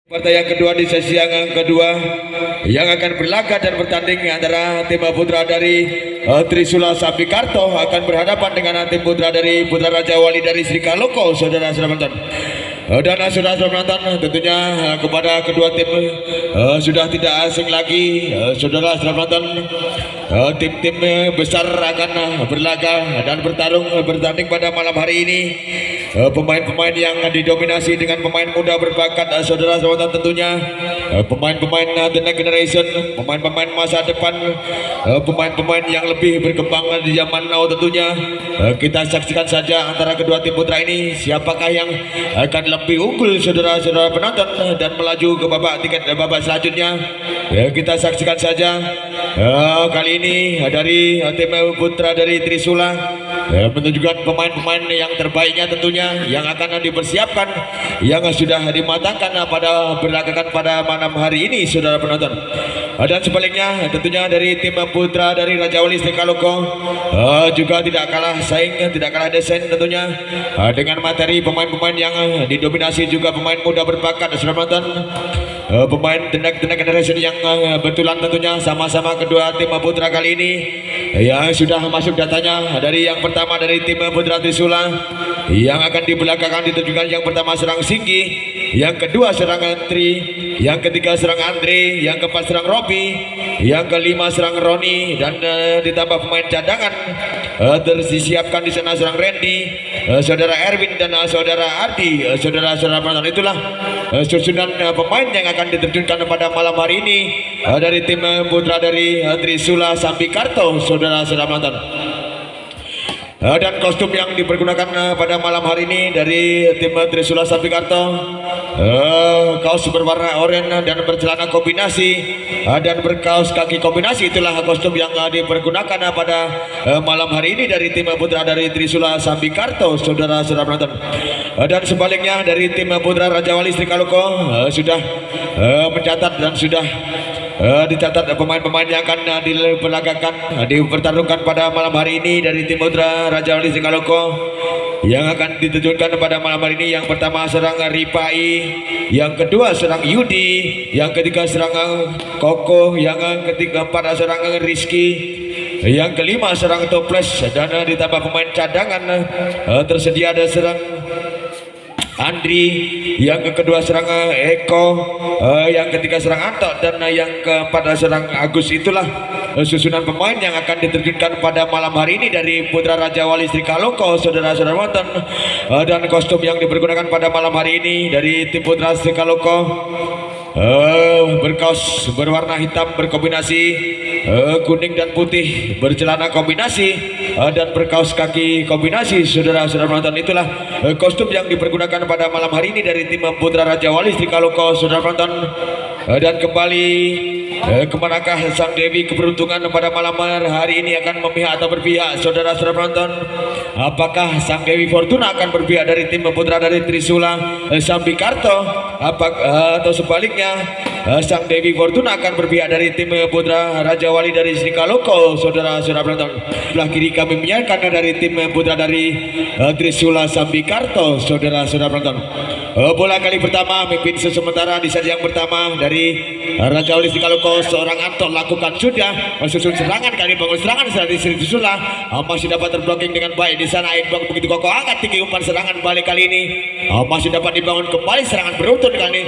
Partai yang kedua di sesi yang kedua yang akan berlaga dan bertanding antara tim putra dari Trisula Sambikarto akan berhadapan dengan tim putra dari Putra Raja Wali dari Sri Kaloko, saudara-saudara penonton. Dan saudara-saudara penonton, tentunya kepada kedua tim sudah tidak asing lagi, saudara-saudara penonton. Tim-tim besar akan berlaga dan bertanding pada malam hari ini. Pemain-pemain yang didominasi dengan pemain muda berbakat, saudara-saudara tentunya pemain-pemain the next generation, pemain-pemain masa depan, pemain-pemain yang lebih berkembang di zaman now tentunya. Kita saksikan saja antara kedua tim putra ini siapakah yang akan lebih unggul, saudara-saudara penonton, dan melaju ke babak selanjutnya. Kita saksikan saja kali ini dari tim putra dari Trisula menunjukkan pemain-pemain yang terbaiknya tentunya yang akan dipersiapkan, yang sudah dimatangkan pada berlagakan pada malam hari ini, saudara penonton. Dan sebaliknya tentunya dari tim putra dari Raja Wali Sri Kaloko juga tidak kalah saing, tidak kalah desain tentunya dengan materi pemain-pemain yang didominasi juga pemain muda berbakat, saudara penonton. Pemain tenak generation yang betulan tentunya sama-sama kedua tim putra kali ini yang sudah masuk datanya. Dari yang pertama dari tim putra Trisula yang akan dibelakangkan ditunjukkan yang pertama serang Singgi, yang kedua serang Tri, yang ketiga serang Andre, yang keempat serang Robi, yang kelima serang Roni, dan ditambah pemain cadangan tersisiapkan di sana serang Randy, saudara Erwin dan saudara Ardi, saudara-saudara penonton. Itulah susunan pemain yang akan diterjunkan pada malam hari ini dari tim putra dari Trisula Sambikarto, saudara-saudara penonton. Dan kostum yang dipergunakan pada malam hari ini dari tim Trisula Sambikarto, kaos berwarna oranye dan bercelana kombinasi dan berkaos kaki kombinasi. Itulah kostum yang dipergunakan pada malam hari ini dari tim putra dari Trisula Sambikarto, saudara-saudara penonton. Dan sebaliknya dari tim putra Raja Wali Sri Kaloko sudah mencatat dan sudah dicatat pemain-pemain yang akan diperlagakan, dipertarungkan pada malam hari ini dari tim putra Raja Wali Sri Kaloko yang akan diterjunkan pada malam hari ini. Yang pertama serang Ripai, yang kedua serang Yudi, yang ketiga serang Koko, yang ketiga pada serang Rizky, yang kelima serang Toples, dan ditambah pemain cadangan tersedia ada serang Andri, yang kedua serang Eko, yang ketiga serang Anto, dan yang keempat serang Agus. Itulah susunan pemain yang akan diterjunkan pada malam hari ini dari Putra Raja Wali Sri Kaloko, saudara-saudara penonton. Dan kostum yang dipergunakan pada malam hari ini dari tim Putra Sri Kaloko berkaos berwarna hitam berkombinasi kuning dan putih, bercelana kombinasi dan berkaos kaki kombinasi, saudara-saudara penonton. Itulah kostum yang dipergunakan pada malam hari ini dari tim Putra Raja Wali Sri Kaloko, saudara penonton. Dan kembali kemanakah sang Dewi keberuntungan pada malam hari ini akan memihak atau berpihak, saudara-saudara penonton? Apakah sang Dewi Fortuna akan berpihak dari tim putra dari Trisula Sambikarto, atau sebaliknya sang Dewi Fortuna akan berpihak dari tim putra Raja Wali dari Sri Kaloko, saudara-saudara penonton? Sebelah kiri kami menyaksikan dari tim putra dari Trisula Sambikarto, saudara-saudara penonton. Bola kali pertama mimpin sementara di set yang pertama dari Raja Wali Sri Kaloko. Seorang Anto lakukan sudah susun serangan, kali bangun serangan dari Sri Trisula masih dapat terblocking dengan baik di sana. Aibang begitu kokoh angkat tinggi umpan serangan balik kali ini masih dapat dibangun kembali serangan beruntun kali ini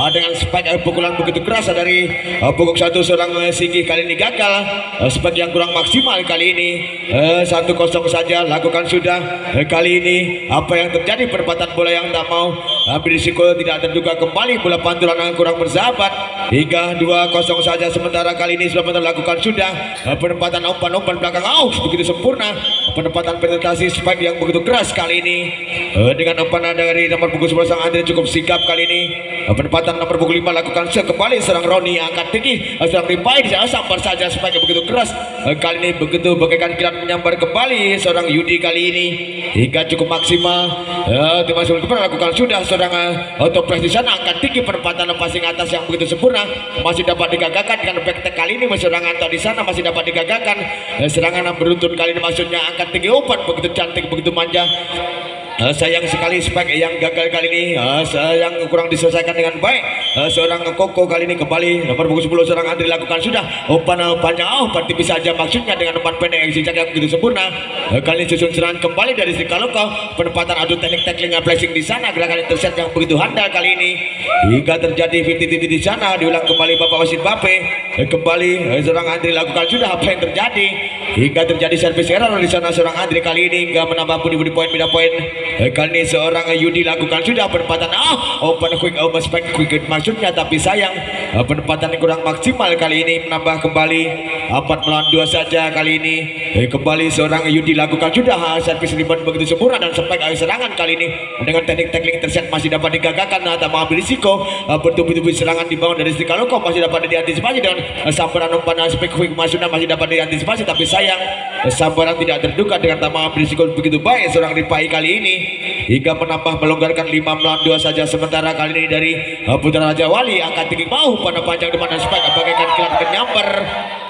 dengan spike pukulan begitu keras dari punggung satu seorang Singgi. Kali ini gagal, spike yang kurang maksimal kali ini 1-0 saja lakukan sudah. Kali ini apa yang terjadi, perempatan bola yang tak mau berisiko tidak terduga kembali, bola pantulan yang kurang bersahabat hingga 2-0 saja. Sementara kali ini sudah melakukan sudah penempatan umpan belakang begitu sempurna, penempatan penetrasi spike yang begitu keras kali ini dengan umpan dari nomor punggung 11 sang Andre cukup sigap kali ini. Penempatan nomor punggung 5 lakukan kembali serang Roni, angkat tinggi serang Ripai, sambar saja spike yang begitu keras kali ini begitu bagaikan kilat menyambar kembali seorang Yudi kali ini hingga cukup maksimal. Tim Masul lakukan sudah seorang Toples di sana, angkat tinggi penempatan passing atas yang begitu sempurna masih dapat digagakan dengan back tag kali ini. Seorang Anto di sana masih dapat digagakan serangan beruntun kali ini, maksudnya angkat tinggi umpan begitu cantik begitu manja Sayang sekali spek yang gagal kali ini, sayang kurang diselesaikan dengan baik. Seorang Koko kali ini kembali nomor punggung 10 seorang Andri lakukan sudah umpan panjang, umpan tipis saja maksudnya dengan umpan pendek yang zigzag yang begitu sempurna. Kali ini susun serangan kembali dari Sri Kaloko, penempatan adu teknik tackling flashing di sana, gerakan intercept yang begitu handal kali ini hingga terjadi 50-50 di sana. Diulang kembali Bapak wasit Bape, kembali seorang Andri lakukan sudah apa yang terjadi hingga terjadi service error di sana. Seorang Andri kali ini hingga menambah budi poin beda poin. Kali ini seorang Yudi lakukan sudah penempatan open quick quick maksudnya, tapi sayang penempatan yang kurang maksimal kali ini, menambah kembali 4 melawan 2 saja kali ini. Kembali seorang Yudi lakukan sudah servis rebound begitu sempurna dan spek serangan kali ini dengan teknik tackling intercept masih dapat digagalkan atau mengambil risiko. Bertubi-tubi serangan dibangun dari Sri Kaloko masih dapat diantisipasi dengan sambaran umpan spek quick maksudnya masih dapat diantisipasi, tapi sayang sambaran tidak terduga dengan tak mengambil risiko begitu baik seorang Ripai kali ini hingga menambah melonggarkan 5 melawan 2 saja. Sementara kali ini dari Putra Raja Wali angkat tinggi mau pada panjang depan dan spike bagaikan kilat penyambar.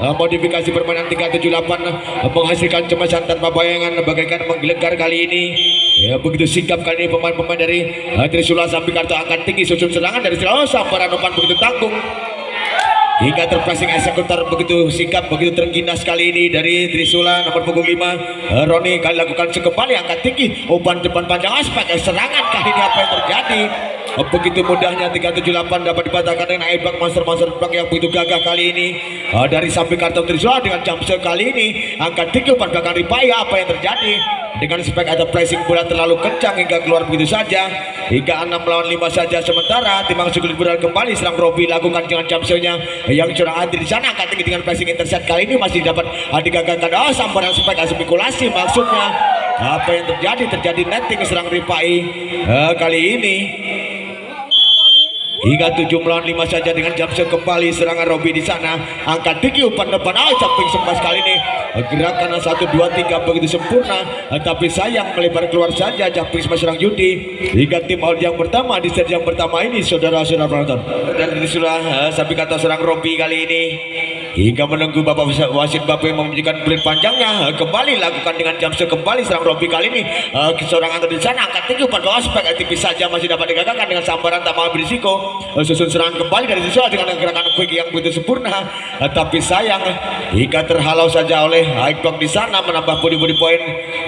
Modifikasi permainan 378 menghasilkan cemasan tanpa bayangan bagaikan menggelegar kali ini. Begitu sigap kali ini pemain-pemain dari Trisula Sambikarto angkat tinggi susun serangan dari sambaran umpan begitu tanggung hingga terpasing eksekutor begitu sikap begitu terginas kali ini dari Trisula nomor punggung 5 Roni kali lakukan sekembali angkat tinggi umpan depan panjang aspek serangan kali ini apa yang terjadi. Begitu mudahnya 378 dapat dipatahkan dengan airbag monster bag yang begitu gagah kali ini dari Sambikarto Trisula dengan jump kali ini angkat tinggi umpan belakang Ripaya. Apa yang terjadi dengan spek atau pressing bola terlalu kencang hingga keluar begitu saja hingga 6 melawan 5 saja. Sementara Timang Sukulit Bural kembali serang Robi lakukan dengan jump yang curang hati di sana angkat tinggi dengan pressing intercept kali ini masih dapat digagalkan. Sambaran spek spekulasi maksudnya apa yang terjadi netting serang Ripai kali ini hingga 7 melawan 5 saja dengan jump kembali serangan Robi di sana angkat tinggi umpan depan jumping sempas kali ini gerakan 1 2 3 begitu sempurna, tapi sayang melebar keluar saja jumping smash serang Yudi hingga tim out yang pertama di set yang pertama ini saudara-saudara penonton. Dan sudah Sambikarto serang Robi kali ini hingga menunggu Bapak wasit Bape memberikan pelit panjangnya kembali lakukan dengan jump kembali serang Robi kali ini seorang antar di sana angkat tinggi umpan aspek tipis saja masih dapat digagalkan dengan sambaran tak mau berisiko. Susun serangan kembali dari Trisula dengan gerakan quick yang begitu sempurna, tapi sayang hingga terhalau saja oleh Aikbang di sana menambah budi poin.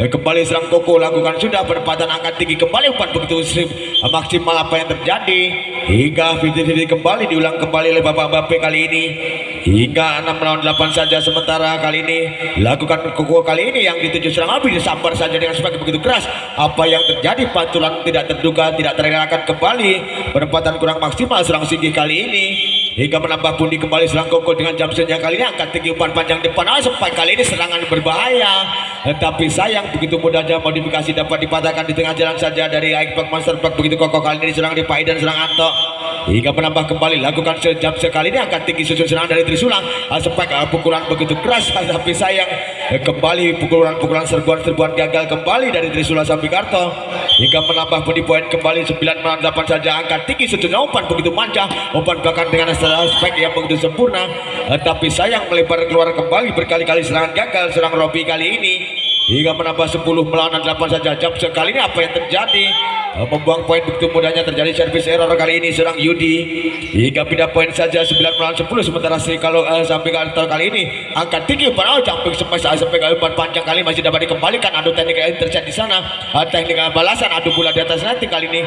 Kembali serang Koko lakukan sudah penempatan angkat tinggi kembali umpan begitu maksimal. Apa yang terjadi hingga 50-50 kembali diulang kembali oleh Bapak Bape kali ini hingga 6 melawan 8 saja. Sementara kali ini lakukan Koko kali ini yang dituju serang Abi disambar saja dengan spek begitu keras. Apa yang terjadi pantulan tidak terduga tidak terelakkan kembali penempatan kurang maksimal serang Singgih kali ini hingga menambah pundi kembali serang Koko dengan jumpshotnya kali ini angkat tinggi umpan panjang depan sampai kali ini serangan berbahaya, tapi sayang begitu mudahnya modifikasi dapat dipatahkan di tengah jalan saja dari Aikbang Monster Bag. Begitu Koko kali ini serang Ripai dan serang Anto hingga menambah kembali lakukan sejam sekali ini angkat tinggi susun serangan dari Trisula spek pukulan begitu keras, tapi sayang kembali pukulan serbuan gagal kembali dari Trisula Sambikarto hingga menambah body point kembali 9 melawan 8 saja. Angkat tinggi susun umpan begitu manja umpan belakang dengan spek yang begitu sempurna, tapi sayang melebar keluar kembali berkali-kali serangan gagal serang Robi kali ini hingga menambah 10 melawan 8 saja. Jump sekali ini apa yang terjadi membuang poin begitu mudahnya terjadi service error kali ini serang Yudi hingga pindah poin saja 9 melawan 10. Sementara kalau Sambikarto kali ini angkat tinggi umpan jumping sampai umpan panjang kali masih dapat dikembalikan. Adu teknik intercept di sana, teknik balasan adu bola di atas nanti kali ini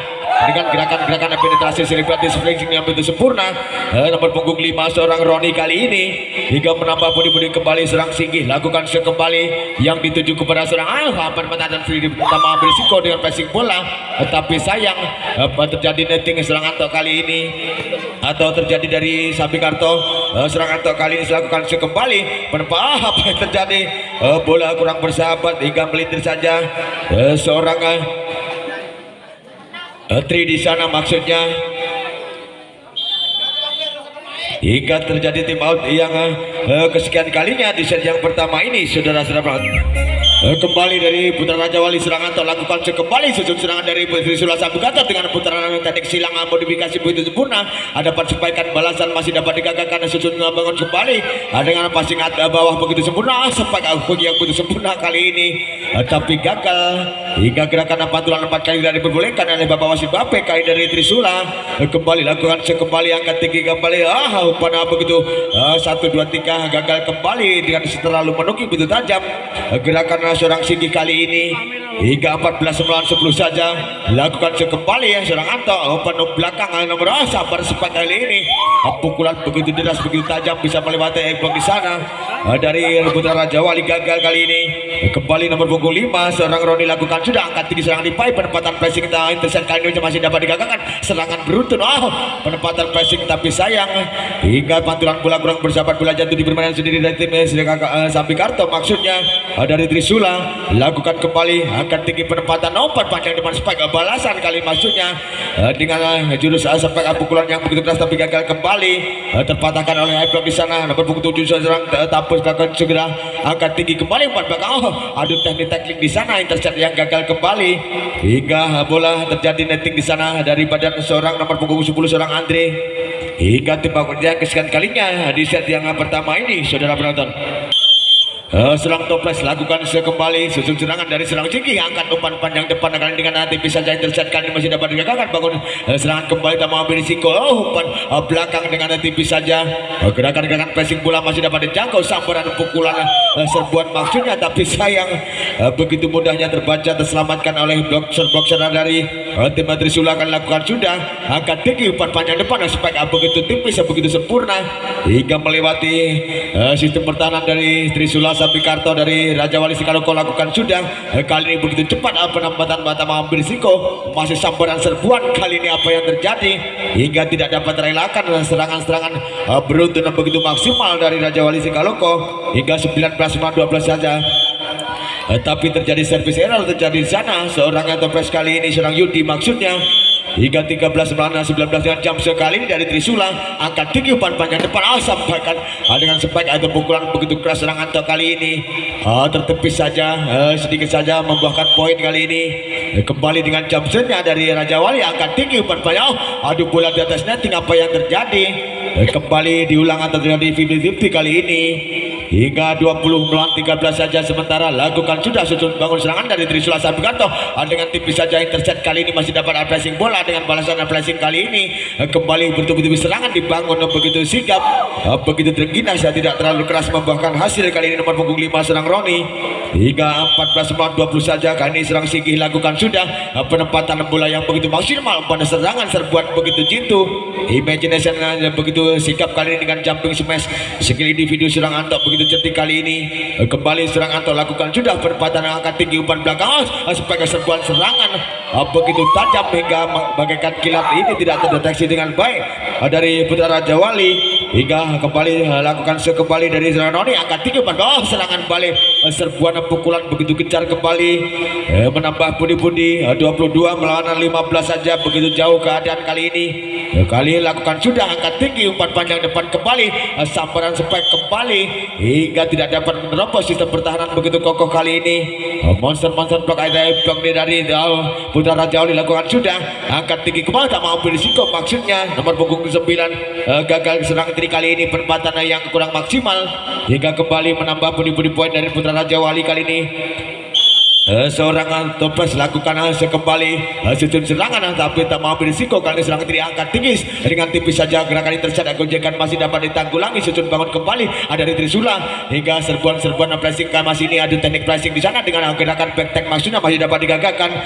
dengan gerakan penetrasi selebratis flexing yang begitu sempurna. Nomor punggung 5 seorang Roni kali ini hingga menambah budi kembali serang Singgih lakukan kembali yang dituju kepada seorang permainan dan free pertama ambil risiko dengan passing bola, tapi sayang terjadi netting serang Anto kali ini atau terjadi dari Sambikarto serang Anto kali ini lakukan kembali apa yang terjadi bola kurang bersahabat hingga melintir saja seorang Tri di sana maksudnya hingga terjadi tim out yang kesekian kalinya di set yang pertama ini saudara-saudara. Kembali dari Putra Raja Wali serangan atau lakukan kembali susun serangan dari Trisula Sabugato dengan putaran teknik silang modifikasi begitu sempurna. Ada persepaikan balasan masih dapat digagalkan susun bangun kembali dengan passing bawah begitu sempurna. Sepak yang begitu sempurna kali ini tapi gagal hingga gerakan pantulan 4 kali tidak diperbolehkan oleh Bapak Wasit Bape kali dari Trisula. Kembali lakukan kembali angkat tinggi kembali pada begitu 1 2 3 gagal kembali dengan terlalu menukik begitu tajam gerakan seorang Singgi kali ini hingga 14 melawan 10 saja lakukan kembali ya seorang Anto penuh belakang nomor sabar sepak kali ini pukulan begitu deras begitu tajam bisa melewati ekblok di sana dari Putra Raja Wali gagal kali ini. Kembali nomor punggung 5 seorang Roni lakukan sudah angkat tinggi serangan di pipe penempatan pressing kita intercept kali ini masih dapat digagalkan serangan beruntun penempatan pressing tapi sayang hingga pantulan bola kurang bersahabat bola jatuh di permainan sendiri dari tim Sabikarto maksudnya dari Trisula lakukan kembali angkat tinggi penempatan umpan panjang depan spike balasan kali maksudnya dengan jurus spike pukulan yang begitu keras tapi gagal kembali terpatahkan oleh Ibram di sana nomor punggung 7 serang tapus akan segera angkat tinggi kembali umpan belakang adu teknik di sana intercept yang gagal kembali hingga bola terjadi netting di sana dari badan seorang nomor punggung 10 seorang Andre hingga tembak yang kesekian kalinya di set yang pertama ini saudara penonton. Serang toples lakukan kembali susun serangan dari serang Singgi angkat umpan panjang depan kali dengan nanti bisa jadi intercept kali masih dapat digagalkan bangun serangan kembali tak mau ambil risiko umpan belakang dengan tipis saja gerakan-gerakan pressing bola masih dapat dijangkau sambaran pukulan serbuan maksudnya tapi sayang begitu mudahnya terbaca terselamatkan oleh boxer dari tim Trisula akan lakukan sudah angkat tinggi umpan panjang depan spike begitu tipis begitu sempurna hingga melewati sistem pertahanan dari Trisula Sabikarto dari Raja Wali Sikaloko lakukan sudah kali ini begitu cepat penempatan mata mengambil risiko masih sambaran serbuan kali ini apa yang terjadi hingga tidak dapat terelakkan serangan-serangan beruntun begitu maksimal dari Raja Wali Sikaloko hingga 19-12 saja tapi terjadi service error terjadi di sana seorang yang toples kali ini seorang Yudi maksudnya hingga 13 melawan 19 dengan jam sekali dari Trisula angkat tinggi umpan panjang depan sampaikan dengan spike atau pukulan begitu keras serangan Anto kali ini tertepis saja sedikit saja membuahkan poin kali ini kembali dengan jam setnya dari Raja Wali angkat tinggi umpan panjang adu bola di atas netting apa yang terjadi kembali diulang atau terjadi 50-50 kali ini hingga 20 melawan 13 saja sementara lakukan sudah susun bangun serangan dari Trisula Sabikarto dengan tipis saja intercept kali ini masih dapat pressing bola dengan balasan pressing kali ini kembali betul-betul serangan dibangun begitu sigap begitu tergina saya tidak terlalu keras membuahkan hasil kali ini nomor punggung 5 serang Roni hingga 14 melawan 20 saja kali ini serang Singgi lakukan sudah penempatan bola yang begitu maksimal pada serangan serbuan begitu jitu imagination begitu sikap kali ini dengan jumping smash skill individu serang Anto begitu cetik kali ini kembali serang Anto lakukan sudah penempatan angkat tinggi umpan belakang sebagai serbuan serangan begitu tajam hingga bagaikan kilat ini tidak terdeteksi dengan baik dari Putra Raja Wali hingga kembali lakukan kembali dari serangan Roni angkat tinggi umpan serangan balik serbuan pukulan begitu gencar kembali menambah pundi-pundi 22 melawan 15 saja begitu jauh keadaan kali ini kali lakukan sudah angkat tinggi umpan panjang depan kembali sambaran spike kembali hingga tidak dapat menerobos sistem pertahanan begitu kokoh kali ini monster blok blok dari Putra Raja Wali lakukan sudah angkat tinggi kembali tak mau ambil risiko maksudnya nomor punggung 9 gagal serang kali ini penempatan yang kurang maksimal hingga kembali menambah pundi-pundi poin dari Putra Raja Wali kali ini seorang toples lakukan kembali susun serangan tapi tak mau berisiko kali serangan tidak angkat tinggi dengan tipis saja gerakan intercept gojekan masih dapat ditanggulangi susun bangun kembali ada dari Trisula hingga serbuan pressing masih ini ada teknik pressing di sana dengan gerakan back tag maksudnya masih dapat digagalkan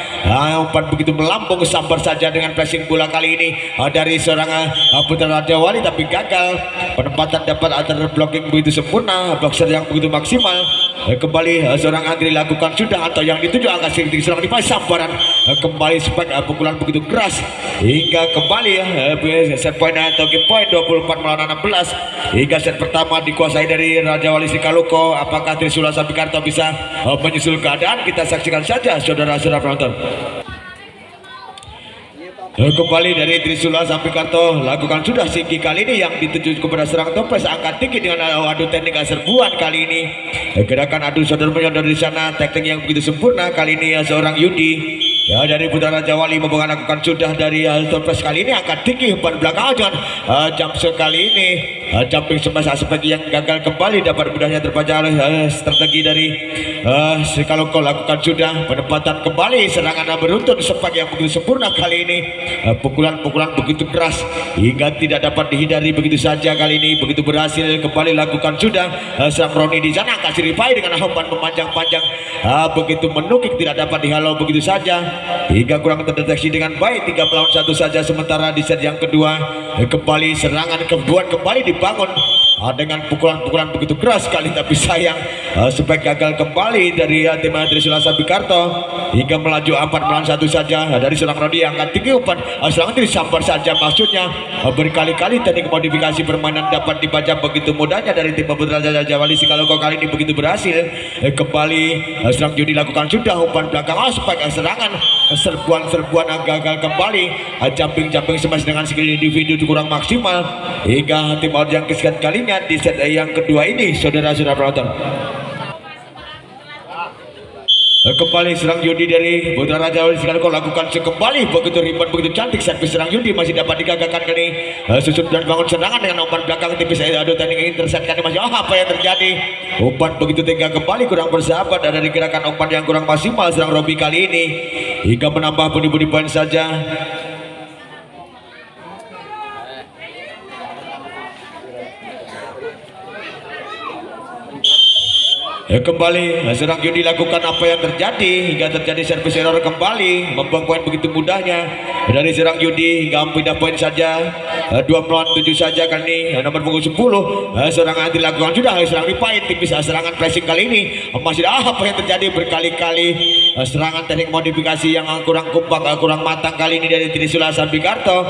umpan begitu melambung sambar saja dengan pressing bola kali ini dari seorang Putra Raja Wali tapi gagal penempatan dapat antar blocking begitu sempurna boxer yang begitu maksimal kembali seorang Andri lakukan sudah atau yang dituju angkat tinggi serang di sambaran kembali spek pukulan begitu keras hingga kembali set point atau game point 24 melawan 16 hingga set pertama dikuasai dari Raja Wali Sikaloko. Apakah Trisula Sabikarto bisa menyusul keadaan? Kita saksikan saja saudara-saudara penonton. Kembali dari Trisula Sampikarto lakukan sudah Singgi kali ini yang dituju kepada serang toples angkat tinggi dengan adu teknik serbuan kali ini. Gerakan adu saudara menyodor di sana, teknik yang begitu sempurna kali ini seorang Yudi. Ya dari Putra Raja Wali lakukan sudah dari toples kali ini angkat tinggi umpan belakang dengan jump sekali ini jumping smash aspek yang gagal kembali dapat mudahnya terbaca oleh strategi dari Sri Kalongko lakukan sudah penempatan kembali serangan beruntun sepak yang begitu sempurna kali ini. Pukulan-pukulan begitu keras hingga tidak dapat dihindari begitu saja kali ini begitu berhasil kembali lakukan sudah serang Roni di sana kasih ripai dengan umpan memanjang-panjang begitu menukik tidak dapat dihalau begitu saja hingga kurang terdeteksi dengan baik 3 melawan 1 saja sementara di set yang kedua kembali serangan kedua kembali dibangun dengan pukulan-pukulan begitu keras sekali tapi sayang supaya gagal kembali dari tim Trisula Sampikarto hingga melaju 4 melawan 1 saja dari seorang Rodi yang akan tinggi umpan serangan disambar saja maksudnya berkali-kali teknik modifikasi permainan dapat dibaca begitu mudahnya dari tim Putra Raja Wali Sikaloko kali ini begitu berhasil kembali serang Yudi lakukan sudah umpan belakang supaya serangan serbuan gagal kembali jumping smash dengan skill individu kurang maksimal hingga tim out yang kesekian kalinya di set yang kedua ini saudara-saudara penonton. Kembali serang Yudi dari Putra Raja Wali Sikaloko lakukan sekembali begitu rebound begitu cantik servis serang Yudi masih dapat digagalkan kali susun dan bangun serangan dengan umpan belakang tipis adu teknik intercept kali masih apa yang terjadi umpan begitu tega kembali kurang bersahabat dari gerakan umpan yang kurang maksimal serang Robi kali ini hingga menambah budi-budi poin saja. Kembali serang Yudi lakukan apa yang terjadi hingga terjadi servis error kembali membuang poin begitu mudahnya dari serang Yudi hingga pindah poin saja 2 melawan 7 saja kali ini nomor punggung 10 serangan dilakukan sudah serang Ripai tipis serangan pressing kali ini masih apa yang terjadi berkali-kali serangan teknik modifikasi yang kurang kompak kurang matang kali ini dari Trisula Sampikarto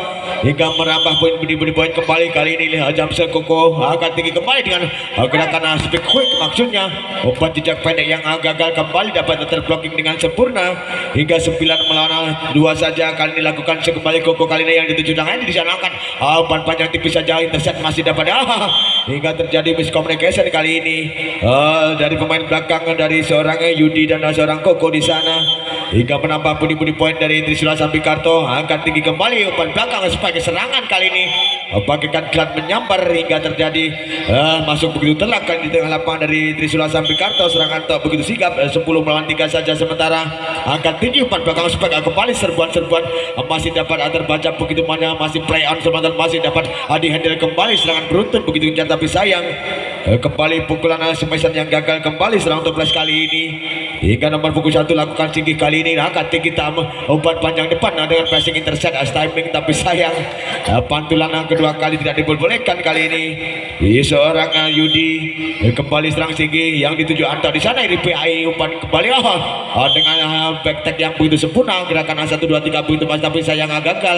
hingga merambah poin budi-budi poin kembali kali ini jam sekoko akan tinggi kembali dengan gerakan speed quick maksudnya umpan jejak pendek yang gagal kembali dapat terblocking dengan sempurna hingga 9 melawan 2 saja kali ini lakukan sekembali koko kali ini yang dituju tangan ini disanangkan umpan panjang tipis saja intercept masih dapat hingga terjadi miscommunication kali ini dari pemain belakang dari seorang Yudi dan seorang Koko di sana hingga menambah budi-budi poin dari Trisula Sampikarto angkat tinggi kembali umpan belakang sebagai serangan kali ini bagaikan gelat menyambar hingga terjadi masuk begitu telak di tengah lapangan dari Trisula Sampikarto serangan tak begitu sigap 10 melawan 3 saja sementara angkat tinggi umpan belakang sebagai kembali serbuan-serbuan masih dapat terbaca begitu mana masih play on sementara masih dapat dihandle kembali serangan beruntun begitu kencang tapi sayang kembali pukulan smashan yang gagal kembali serang toples kali ini hingga nomor punggung 1 lakukan tinggi kali ini angkat tinggi umpan panjang depan dengan pressing intercept timing tapi sayang pantulan kedua kali tidak diperbolehkan kali ini seorang Yudi kembali serang tinggi yang dituju Anto di sana ini PI umpan kembali dengan back tag yang begitu sempurna gerakan 1 2 3 begitu mas tapi sayang gagal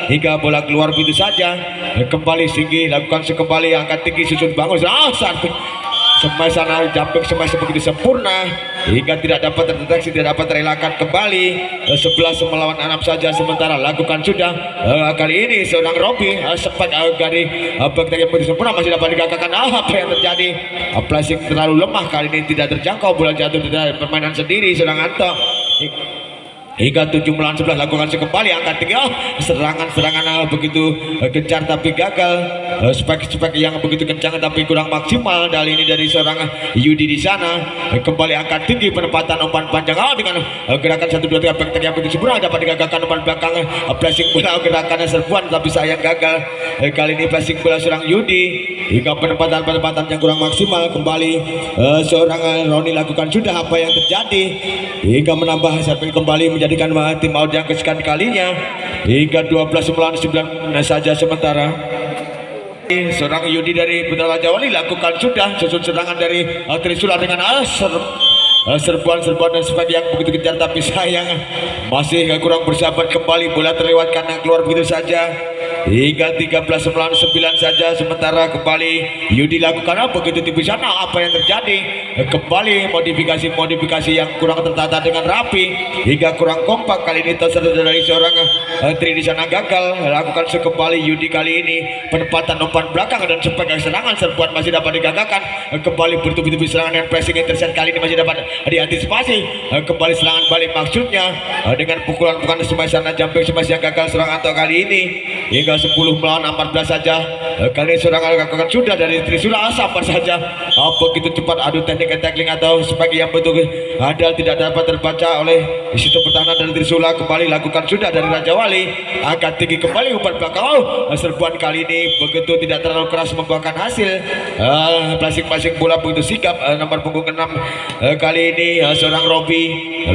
hingga bola keluar begitu saja kembali tinggi lakukan sekembali angkat tinggi susun bangun smash sana jumping smash begitu sempurna hingga tidak dapat terdeteksi tidak dapat terelakkan kembali 11 melawan 6 saja sementara lakukan sudah kali ini seorang Robi sempat dari back yang begitu sempurna masih dapat digagalkan apa yang terjadi flashing terlalu lemah kali ini tidak terjangkau bola jatuh dari permainan sendiri seorang Anto hingga 7 melawan 11 lakukan sekembali angkat tinggi serangan begitu gencar tapi gagal spek yang begitu kencang tapi kurang maksimal kali ini dari seorang Yudi di sana kembali angkat tinggi penempatan umpan panjang dengan gerakan 1 2 3 back yang begitu sempurna dapat digagalkan umpan belakang flashing bola gerakan serbuan tapi sayang gagal kali ini flashing bola seorang Yudi hingga penempatan yang kurang maksimal kembali seorang Roni lakukan sudah apa yang terjadi hingga menambah serving kembali menjadikan tim out yang kesekian kalinya hingga 12 melawan 9 saja sementara seorang Yudi dari Putra Raja Wali lakukan sudah susun serangan dari Trisula dengan serbuan dan sebagainya yang begitu kejar tapi sayang masih kurang bersahabat kembali bola terlewatkan keluar begitu saja hingga 13 melawan 9 saja. Sementara kembali Yudi lakukan apa begitu di sana, apa yang terjadi? Kembali modifikasi yang kurang tertata dengan rapi hingga kurang kompak. Kali ini terserah dari seorang Tri di sana gagal lakukan sekembali Yudi. Kali ini penempatan umpan belakang dan sebagai serangan serbuan masih dapat digagalkan. Kembali bertubi-tubi serangan dan pressing intercept kali ini masih dapat diantisipasi. Kembali serangan balik maksudnya dengan pukulan smash sana jumping smash yang gagal serangan atau kali ini hingga 10 melawan 14 saja. Kali ini serangan gagal sudah dari Trisula sabar saja. Begitu cepat adu teknik tackling atau sebagai yang betul ada tidak dapat terbaca oleh sistem pertahanan dari Trisula. Kembali lakukan sudah dari Raja Wali, angkat tinggi kembali umpan belakang. Serbuan kali ini begitu tidak terlalu keras membuahkan hasil. Masing-masing bola begitu sigap. Nomor punggung 6 kali ini seorang Robi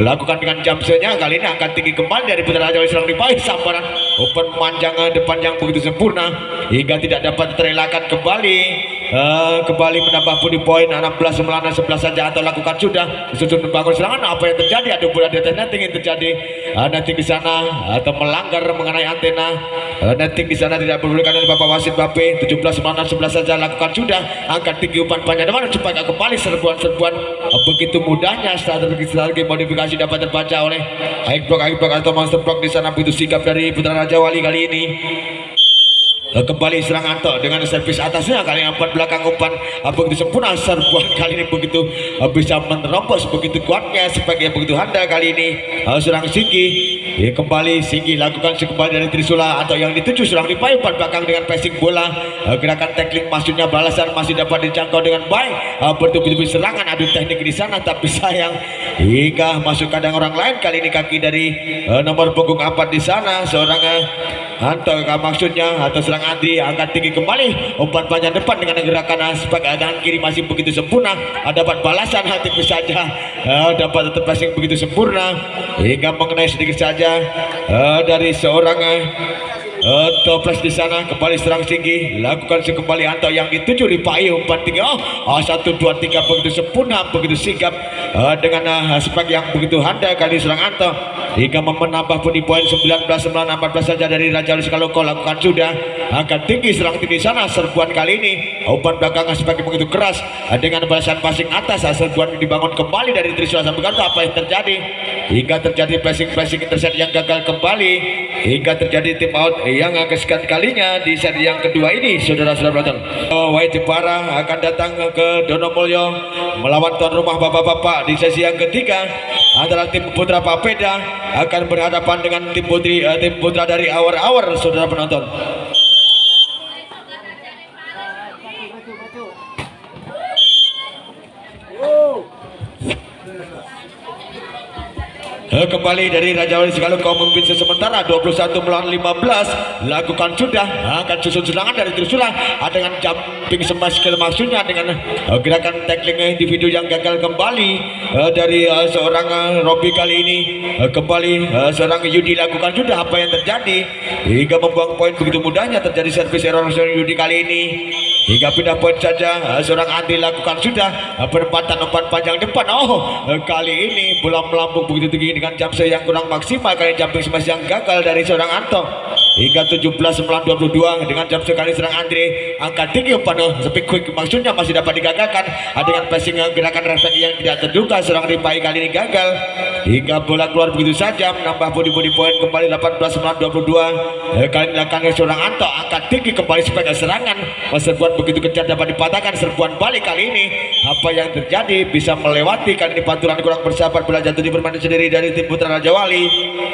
lakukan dengan jumpshotnya. Kali ini angkat tinggi kembali dari Putra Raja Wali, serang dipaih sambaran umpan panjang depan yang begitu sempurna hingga tidak dapat terelakkan. Kembali menambah poin 16 melawan 11 saja atau lakukan sudah disusun membangun serangan. Apa yang terjadi? Ada bola di atas netting yang terjadi. Netting di sana atau melanggar mengenai antena. Netting di sana tidak diperbolehkan oleh Bapak wasit Bape. 17 melawan 11 saja lakukan sudah. Angkat tinggi umpan panjang depan supaya kembali serbuan begitu mudahnya. Strategi modifikasi dapat terbaca oleh high block atau monster block di sana. Begitu sikap dari Putra Raja Wali kali ini. Kembali serang Anto dengan servis atasnya. Kali ini umpan belakang umpan begitu sempurna. Serbuan kali ini begitu bisa menerobos begitu kuatnya sebagai begitu handal. Kali ini serang Singgi. Kembali Singgi lakukan sekembali dari Trisula atau yang dituju serang dipaih umpan belakang dengan passing bola. Gerakan tackling maksudnya balasan masih dapat dijangkau dengan baik. Bertubi-tubi serangan adu teknik di sana, tapi sayang hingga masuk kandang orang lain. Kali ini kaki dari nomor punggung 4 di sana seorang Anto maksudnya atau serang Andri angkat tinggi kembali umpan panjang depan dengan gerakan sebagai tangan kiri masih begitu sempurna. Dapat balasan hati saja dapat tetap passing begitu sempurna hingga mengenai sedikit saja dari seorang toples di sana. Kembali serang Singgi lakukan sekembali Anto yang dituju dipaih umpan tinggi 1 2 3 begitu sempurna begitu sigap dengan spek yang begitu handal. Kali serang Anto hingga menambah poin 19 melawan 14 saja dari Raja Wali Sikaloko. Lakukan sudah angkat tinggi serang tinggi sana. Serbuan kali ini umpan belakang spek begitu keras dengan balasan passing atas. Serbuan dibangun kembali dari Trisula Sambikarto. Apa yang terjadi hingga terjadi passing intercept yang gagal kembali hingga terjadi tim out yang kesekian kalinya di set yang kedua ini. Saudara-saudara penonton, Wahid Jepara akan datang ke Donomulyo melawan tuan rumah bapak-bapak di sesi yang ketiga antara tim Putra Papeda akan berhadapan dengan tim Putra dari Awar-Awar. Saudara penonton, kembali dari Raja Wali Sikaloko memimpin sementara 21 melawan 15. Lakukan sudah akan susun serangan dari Trisula dengan jumping smash maksudnya dengan gerakan tackling individu yang gagal kembali dari seorang Robi. Kali ini kembali seorang Yudi lakukan sudah. Apa yang terjadi hingga membuang poin begitu mudahnya. Terjadi servis error seorang Yudi kali ini hingga pindah poin saja. Seorang Andi lakukan sudah penempatan umpan panjang depan. Kali ini bola melambung begitu tinggi dengan jumpshot yang kurang maksimal. Kali jumping smash yang gagal dari seorang Anto hingga 17 melawan 22 dengan jumpshot kali serang Andre. Angkat tinggi umpan speed quick maksudnya masih dapat digagalkan dengan passing gerakan refleks yang tidak terduga. Serang Ripai kali ini gagal hingga bola keluar begitu saja menambah body poin kembali 18 melawan 22. Kali ini dilakukan seorang Anto angkat tinggi kembali sebagai serangan. Serbuan begitu kencang dapat dipatahkan. Serbuan balik kali ini apa yang terjadi bisa melewati. Kali ini pantulan kurang bersabar bola jatuh di permainan sendiri dari tim Putra Raja Wali.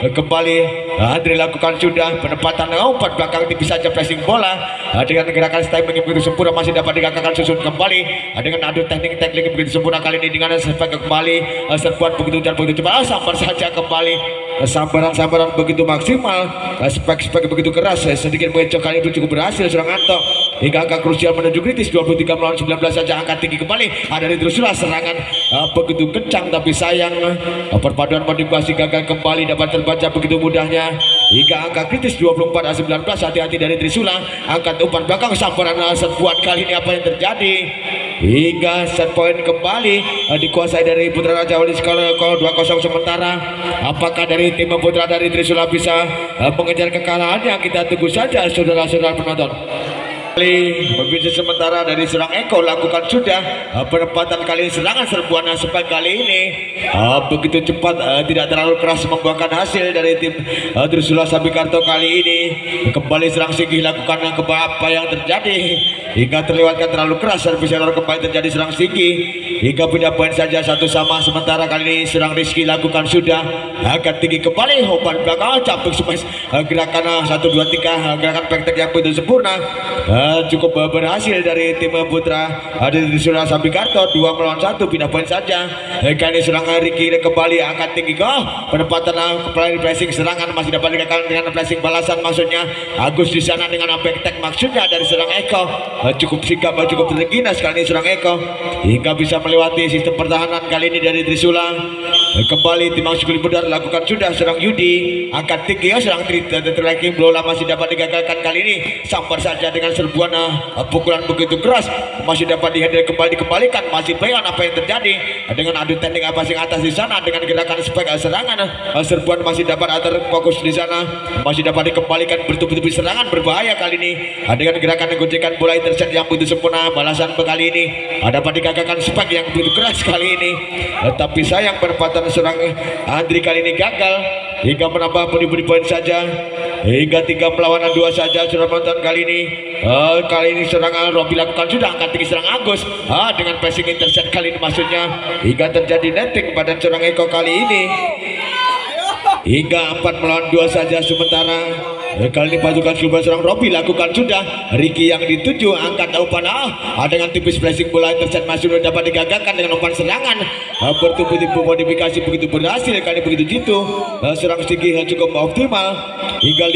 Kembali Andre lakukan sudah penempatan umpan belakang tipis saja passing bola dengan gerakan timing yang begitu sempurna masih dapat digagalkan. Susun kembali dengan adu teknik tackling begitu sempurna. Kali ini dengan sebagai kembali serbuan begitu dan begitu cepat. Sambar saja kembali sambaran begitu maksimal. Spek begitu keras sedikit mengecoh. Kali itu cukup berhasil serang Anto hingga angka krusial menuju kritis 23 melawan 19 saja. Angkat tinggi kembali dari Trisula serangan begitu kencang tapi sayang perpaduan modifikasi gagal kembali dapat terbaca begitu mudahnya hingga angka kritis 24 19. Hati-hati dari Trisula angkat umpan belakang sambaran serbuan. Kali ini apa yang terjadi hingga set point kembali dikuasai dari Putra Raja Wali skor 2-0 sementara. Apakah dari tim Putra dari Trisula bisa mengejar kekalahannya? Kita tunggu saja saudara-saudara penonton. Berbisa sementara dari serang Eko lakukan sudah penempatan kali serangan serbuan sepak kali ini begitu cepat, tidak terlalu keras membuahkan hasil dari tim Trisula Sabikarto kali ini. Kembali serang Sigi lakukan apa yang terjadi hingga terlewatkan terlalu keras servis error kembali terjadi serang Sigi hingga pindah poin saja 1-1 sementara kali ini serang Rizky lakukan sudah agak tinggi kembali umpan belakang campur smash gerakan 1 2 3 gerakan pektek yang begitu sempurna. Cukup berhasil dari tim Putra dari Trisula Sabikarto 2-1 pindah poin saja. Kali serang Ricky kembali angkat tinggi ke penempatan kembali pressing serangan masih dapat dikatakan dengan pressing balasan maksudnya Agus di sana dengan back tag maksudnya dari serang Eko cukup sigap cukup tergina sekali serang Eko hingga bisa melewati sistem pertahanan kali ini dari Trisula. Kembali tim Sukuli Bundar lakukan sudah serang Yudi angkat tinggi serang terlagi bola masih dapat digagalkan kali ini sambar saja dengan serbuan pukulan begitu keras masih dapat dikembalikan masih bayan apa yang terjadi dengan adu teknik passing atas di sana dengan gerakan spek serangan serbuan masih dapat terfokus di sana masih dapat dikembalikan bertubi-tubi serangan berbahaya kali ini dengan gerakan gojekan bola intercept yang begitu sempurna balasan kali ini dapat digagalkan spek yang begitu keras kali ini tapi sayang penempatan serang Andri kali ini gagal hingga menambah pundi-pundi poin saja hingga 3-2 saja sudah penonton kali ini. Kali ini serangan Robi lakukan sudah angkat tinggi serang Agus dengan passing intercept kali ini maksudnya hingga terjadi netting pada serang Eko kali ini hingga 4-2 saja sementara. Kali ini pasukan Sulba serang Robi lakukan sudah Ricky yang dituju angkat umpan dengan tipis flashing bola intercept masih dapat digagalkan dengan umpan serangan bertubi-tubi modifikasi begitu berhasil kali begitu jitu serang Sigi cukup optimal hingga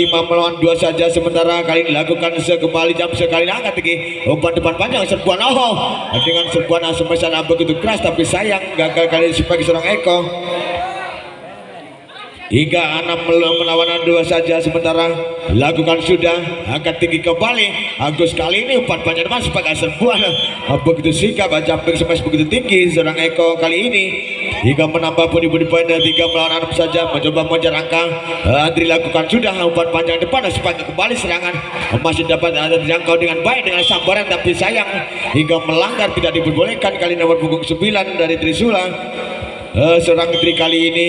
5-2 saja sementara. Kali ini dilakukan kembali jam sekali angkat tinggi umpan depan panjang serbuan dengan serbuan semesan begitu keras tapi sayang gagal kali sebagai serang Eko hingga 6-2 saja sementara. Lakukan sudah angkat tinggi kembali Agus kali ini umpan panjang depan sebagai serbuan begitu sigap jumping smash begitu tinggi serang Eko kali ini hingga menambah pundi-pundi poin 3-6 saja mencoba mengejar angka. Andri lakukan sudah umpan panjang depan sebagai kembali serangan masih dapat dijangkau dengan baik dengan sambaran tapi sayang hingga melanggar tidak diperbolehkan kali nomor punggung 9 dari Trisula. Serang Andri kali ini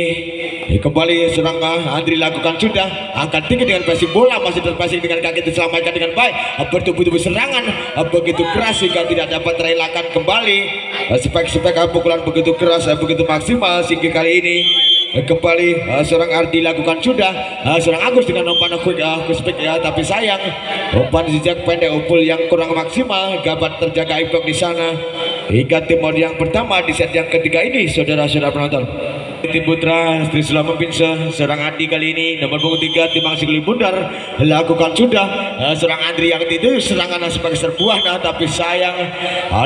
kembali serang Andri lakukan sudah angkat tinggi dengan passing bola masih terpassing dengan kaki diselamatkan dengan baik bertubi-tubi serangan begitu keras hingga tidak dapat terelakkan kembali spek pukulan begitu keras begitu maksimal sehingga kali ini kembali serang Ardi lakukan sudah serang Agus dengan umpan quick spek tapi sayang umpan zigzag pendek upul yang kurang maksimal dapat terjaga impact di sana hingga timur yang pertama di set yang ketiga ini saudara-saudara penonton. Tim Putra Trisula Mempinse serang Andi kali ini nomor punggung 3 tim Sukuli Bundar lakukan sudah serang Andri yang itu serangan sebagai serbuan tapi sayang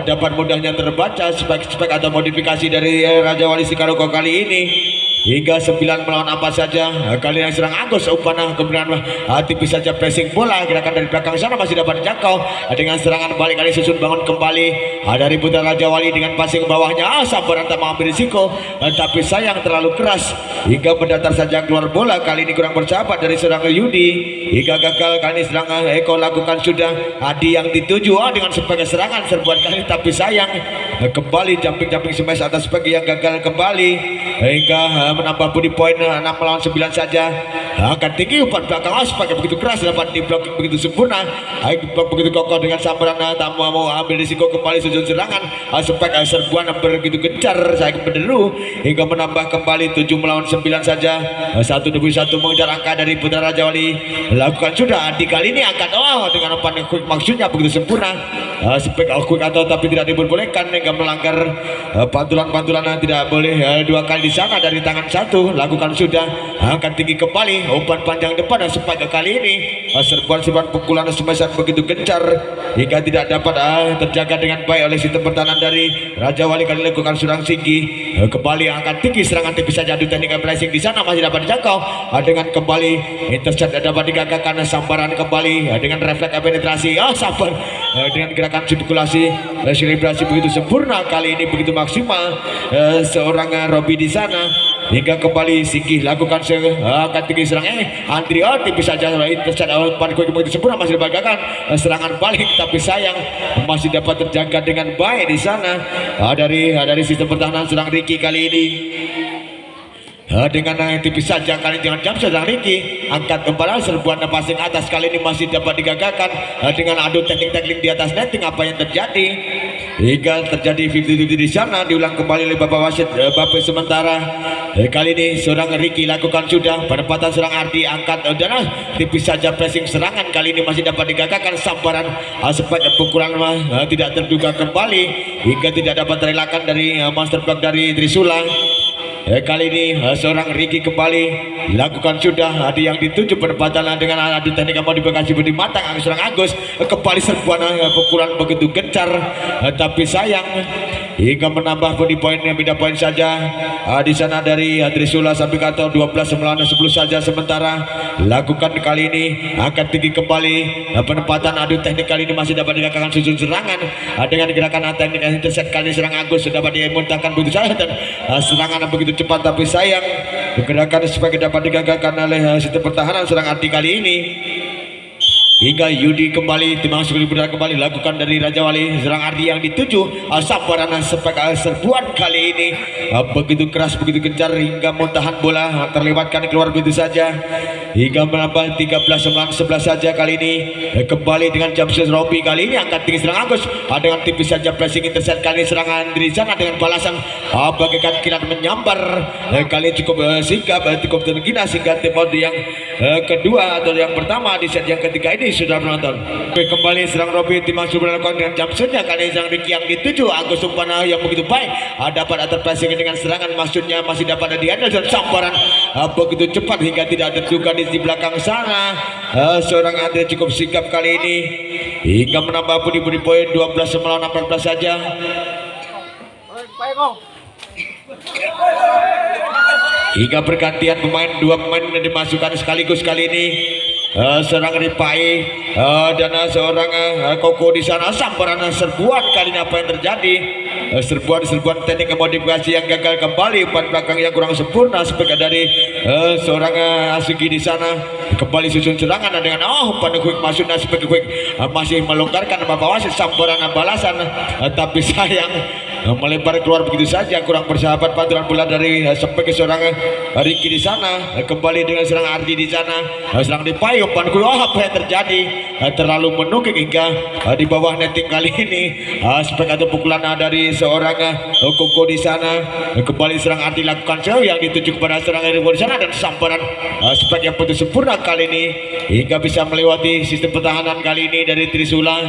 dapat mudahnya terbaca spek atau modifikasi dari Raja Wali Sikaroko kali ini hingga 9 melawan apa saja. Kali ini serang Agus umpan kemudian tipis saja pressing bola gerakan dari belakang sana masih dapat dijangkau dengan serangan balik kali susun bangun kembali dari Putra Raja Wali dengan passing bawahnya sambaran tak mengambil risiko tapi sayang terlalu keras hingga mendatar saja keluar bola. Kali ini kurang bersahabat dari serang Yudi hingga gagal. Kali ini serang Eko lakukan sudah Adi yang dituju dengan sebagai serangan serbuan kali tapi sayang kembali jumping smash atas sebagai yang gagal kembali hingga menambah body point 6-9 saja. Angkat tinggi umpan belakang sebagai begitu keras dapat diblok begitu sempurna diblok begitu kokoh dengan sambaran tak mau ambil risiko kembali susun serangan spek serbuan begitu gencar saya menderu hingga menambah kembali 7-9 saja. 1-1 mengejar angka dari Putra Raja Wali lakukan sudah Adi kali ini angkat dengan umpan quick maksudnya begitu sempurna spek quick atau tapi tidak diperbolehkan hingga melanggar pantulan tidak boleh dua kali di sana dari tangan satu. Lakukan sudah angkat tinggi kembali umpan panjang depan dan sebagai kali ini serbuan pukulan smash begitu gencar hingga tidak dapat terjaga dengan baik oleh sistem pertahanan dari Raja Wali. Kali lakukan serang Sigi kembali angkat tinggi serangan tipis saja adu teknik pressing di sana masih dapat dijangkau dengan kembali intercept dapat digagalkan sambaran kembali dengan refleks penetrasi sabar dengan gerakan spekulasi selebrasi begitu sempurna kali ini, begitu maksimal seorang Robi di sana. Hingga kembali Singkih lakukan angkat tinggi serang Andrea tipis saja begitu sempurna, masih dibagakan serangan balik, tapi sayang masih dapat terjaga dengan baik di sana dari sistem pertahanan serang Ricky kali ini. Dengan tipis saja kali jangan jam sedang Ricky angkat kembali serbuan passing atas kali ini masih dapat digagakan dengan adu teknik-teknik di atas netting. Apa yang terjadi hingga terjadi 50-50 di sana, diulang kembali oleh Bapak wasit Bapak sementara. Kali ini seorang Ricky lakukan sudah penempatan serang Ardi angkat dan tipis saja pressing serangan kali ini masih dapat digagakan sambaran sempat pukulan tidak terduga kembali hingga tidak dapat terelakkan dari master block dari Trisula. Kali ini seorang Ricky kembali lakukan sudah ada yang dituju penempatan dengan adu teknik yang mau dibekasi budi matang seorang Agus kembali serbuan pukulan begitu gencar, tapi sayang hingga menambah body point yang beda poin saja di sana dari Trisula sampai kantor 12 melawan 10 saja. Sementara lakukan kali ini akan tinggi kembali penempatan adu teknik kali ini masih dapat digagakan susun serangan dengan gerakan teknik intercept kali ini serang Agus sudah dapat dimuntahkan begitu saja dan serangan begitu cepat, tapi sayang gerakan sebagai dapat digagakan oleh sistem pertahanan serang Ardi kali ini. Hingga Yudi kembali timang sekali berdarah kembali lakukan dari Raja Wali serang Ardi yang dituju sambaran sepak serbuan kali ini begitu keras begitu gencar hingga muntahan bola terlewatkan keluar begitu saja hingga menambah 13 melawan 11 saja. Kali ini kembali dengan Jamsil Robi kali ini angkat tinggi serang Agus dengan tipis saja pressing intercept kali ini serangan dari sana dengan balasan bagaikan kilat menyambar kali cukup sigap cukup tergina sehingga tim yang kedua atau yang pertama di set yang ketiga ini sudah menonton. Kembali serang Robi timang sudah melakukan dengan Jamsilnya kali ini serang Ricky yang dituju Agus Sumpana yang begitu baik dapat terpressing dengan serangan maksudnya masih dapat dihandle dan sambaran begitu cepat hingga tidak terduga di belakang sana. Seorang Andre cukup sigap kali ini hingga menambah budi poin 12 melawan 14 saja. Hingga pergantian pemain, dua pemain dimasukkan sekaligus kali ini. Seorang Ripai dan seorang Koko di sana sambaran serbuan kali ini apa yang terjadi? Serbuan teknik modifikasi yang gagal kembali, umpan belakang yang kurang sempurna sebagai dari seorang Asugi di sana kembali susun serangan dengan umpan quick masuknya sebagai quick masih melonggarkan Bapak wasit sambaran balasan, tapi sayang melebar keluar begitu saja kurang bersahabat pantulan bola dari sebagai seorang Ricky di sana kembali dengan serang Ardi di sana serang Ripai umpan keluar apa yang terjadi terlalu menukik hingga di bawah netting kali ini sebagai pukulan dari seorang Koko di sana kembali serang Ardi lakukan jauh yang dituju kepada serang Riwo di sana dan sambaran sebagai yang putus sempurna kali ini hingga bisa melewati sistem pertahanan kali ini dari Trisula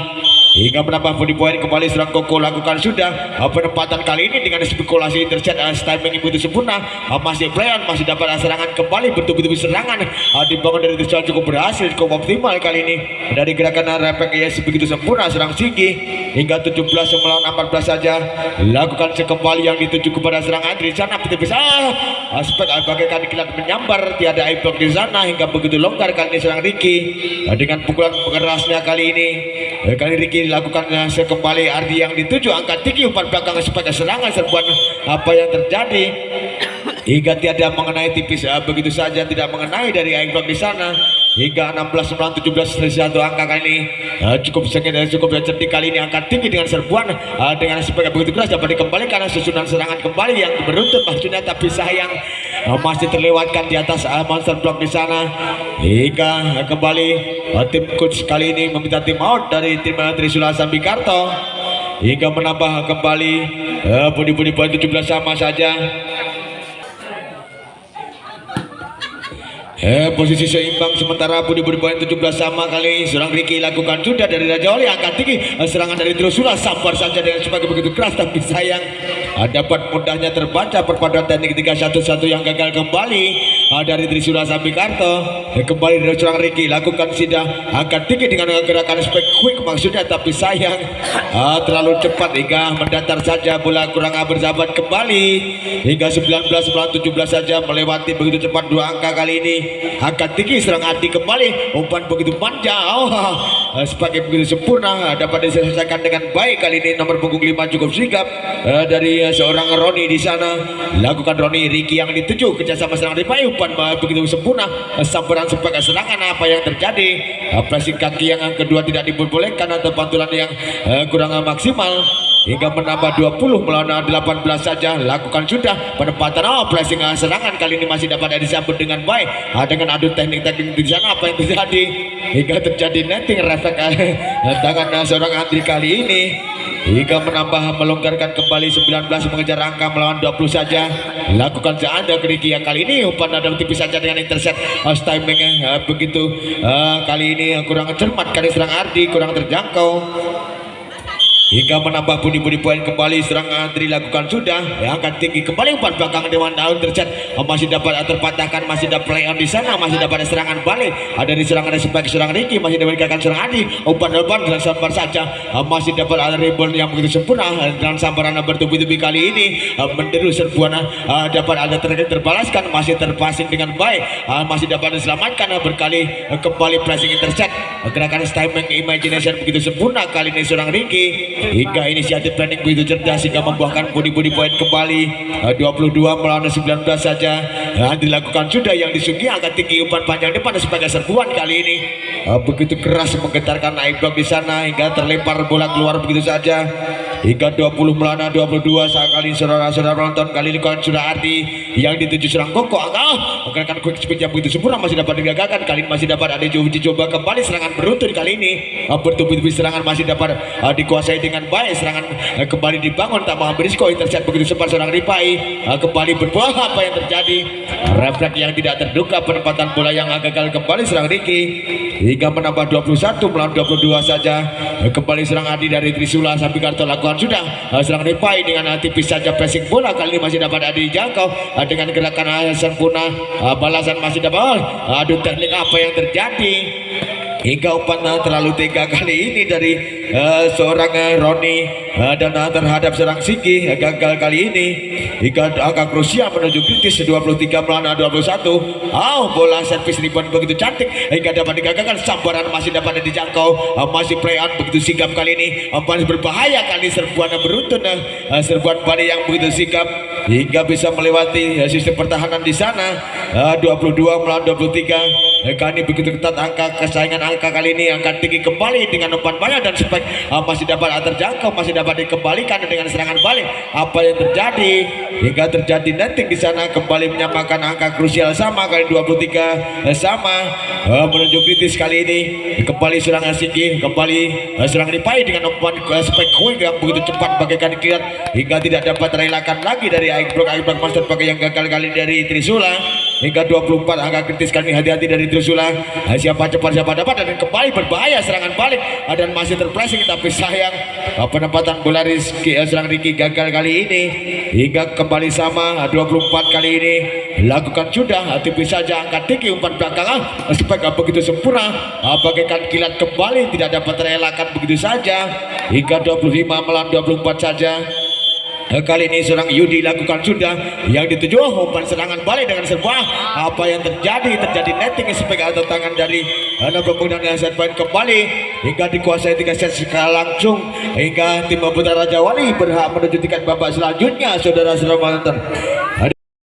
hingga menambah body point. Kembali serang Koko lakukan sudah penempatan kali ini dengan spekulasi intercept timing itu sempurna masih Brian masih dapat serangan kembali betul-betul serangan dibangun dari Trisula cukup berhasil cukup optimal kali ini dari gerakan repek ya begitu sempurna serang Singgi hingga 17 melawan 14 saja lakukan sekembali yang dituju kepada serang Andri sana betul bisa aspek bagaikan kilat menyambar tiada impact di sana hingga begitu longgar kali ini serang Ricky dengan pukulan kerasnya kali ini kali Ricky dilakukan sekembali Ardi yang dituju angkat tinggi umpan belakang sebagai serangan serbuan apa yang terjadi hingga tiada mengenai tipis begitu saja tidak mengenai dari impact di sana hingga 16 melawan 17 satu angka kali ini cukup cerdik kali ini angkat tinggi dengan serbuan dengan sebagai begitu keras dapat dikembalikan susunan serangan kembali yang beruntun maksudnya tapi sayang masih terlewatkan di atas monster block di sana hingga kembali tim coach kali ini meminta tim out dari tim Trisula Sambikarto hingga menambah kembali budi poin 17 sama saja. Posisi seimbang sementara budi poin 17 sama kali serang Ricky lakukan sudah dari Raja Wali angkat tinggi serangan dari Trisula sambar saja dengan sebagai begitu keras tapi sayang dapat mudahnya terbaca perpaduan teknik 3-1-1 yang gagal kembali dari Trisula Sambikarto. Kembali dari seorang Ricky lakukan sidah angkat tinggi dengan gerakan spek quick maksudnya, tapi sayang terlalu cepat hingga mendatar saja, bola kurang bersahabat kembali hingga 19 melawan 17 saja, melewati begitu cepat 2 angka kali ini. Angkat tinggi serang Adi kembali, umpan begitu manja, sebagai begitu sempurna, dapat diselesaikan dengan baik kali ini. Nomor punggung 5 cukup sigap dari seorang Roni di sana. Lakukan Roni, Ricky yang dituju kerjasama serang Ripai, umpan begitu sempurna, sambaran sebagai serangan. Apa yang terjadi? Pressing kaki yang kedua tidak diperbolehkan atau pantulan yang kurang maksimal hingga menambah 20 melawan 18 saja. Lakukan sudah penempatan pressing serangan kali ini masih dapat disambut dengan baik dengan adu teknik-teknik di sana. Apa yang terjadi hingga terjadi netting refleks tangan seorang Andri kali ini hingga menambah melonggarkan kembali 19 mengejar angka melawan 20 saja. Lakukan seanda Ricky yang kali ini umpan ada tipis saja dengan intercept timing begitu kali ini kurang cermat kali serang Ardi, kurang terjangkau hingga menambah bunyi-bunyi poin kembali. Serang Andri lakukan sudah angkat tinggi kembali, umpan belakang dewan daun tercet masih dapat terpatahkan, masih ada play on di sana, masih dapat serangan balik ada di serangan sebagai serang Ricky, masih diberikan serang Adi, umpan dan sambar saja masih dapat ada rebound yang begitu sempurna dan sambaran bertubi-tubi kali ini menderu serbuan dapat ada terbalaskan, masih terpassing dengan baik, masih dapat diselamatkan berkali kembali pressing intercept gerakan timing imagination begitu sempurna kali ini serang Ricky hingga inisiatif planning begitu cerdas hingga membuahkan budi-budi poin kembali 22 melawan 19 saja. Dilakukan sudah yang disugi angkat tinggi, umpan panjang depan sebagai serbuan kali ini begitu keras menggetarkan naik blok di sana hingga terlempar bola keluar begitu saja hingga 20 melawan 22 saat kali saudara-saudara penonton. Kali ini kawan sudah Ardi yang dituju serang Koko gerakan quick speed yang begitu sempurna masih dapat digagalkan. Kali ini masih dapat ada uji coba kembali serangan beruntun kali ini bertubi-tubi serangan masih dapat dikuasai dengan baik. Serangan kembali dibangun tak mau berisiko, intercept begitu sempat seorang Ripai kembali berbuah. Apa yang terjadi? Refleks yang tidak terduga, penempatan bola yang gagal kembali serang Ricky hingga menambah 21 melawan 22 saja. Kembali serang Adi dari Trisula Sambikarto lakukan sudah serang Ripai dengan tipis saja pressing bola kali ini masih dapat Adi jangkau dengan gerakan sempurna, balasan masih dapat. Aduh teknik apa yang terjadi hingga umpan terlalu tega kali ini dari seorang Roni dan terhadap serang Sigi gagal kali ini hingga angka krusial menuju kritis 23 melawan 21. Bola servis rebound begitu cantik hingga dapat digagalkan, sambaran masih dapat dijangkau, masih play on begitu sigap kali ini, masih berbahaya kali serbuan beruntun, serbuan balik yang begitu sigap hingga bisa melewati sistem pertahanan di sana 22 melawan 23. Kali ini begitu ketat angka kesaingan angka kali ini, angka tinggi kembali dengan umpan banyak dan spek masih dapat terjangkau, masih dapat dikembalikan dengan serangan balik. Apa yang terjadi hingga terjadi netting di sana, kembali menyamakan angka krusial sama kali 23 sama menuju kritis kali ini. Kembali serangan Sigi, kembali serang Ripai dengan umpan spek quick yang begitu cepat bagaikan kilat hingga tidak dapat terelakkan lagi dari Aigbrook Master pakai yang gagal kali dari Trisula hingga 24 angka kritis kali ini. Hati-hati dari Trisula, siapa cepat siapa dapat, dan kembali berbahaya serangan balik dan masih terpressing, tapi sayang penempatan bola Rizky serang Ricky gagal kali ini hingga kembali sama 24 kali ini. Lakukan sudah tipis saja angkat tinggi, umpan belakang spek begitu sempurna bagaikan kilat kembali tidak dapat terelakkan begitu saja hingga 25 melawan 24 saja. Kali ini seorang Yudi lakukan sudah yang dituju umpan serangan balik dengan sebuah. Apa yang terjadi? Terjadi netting sebagai atau tangan dari pemuda yang set point kembali hingga dikuasai 3 set langsung hingga tim Putra Raja Wali berhak menuju tiket babak selanjutnya. Saudara-saudara penonton.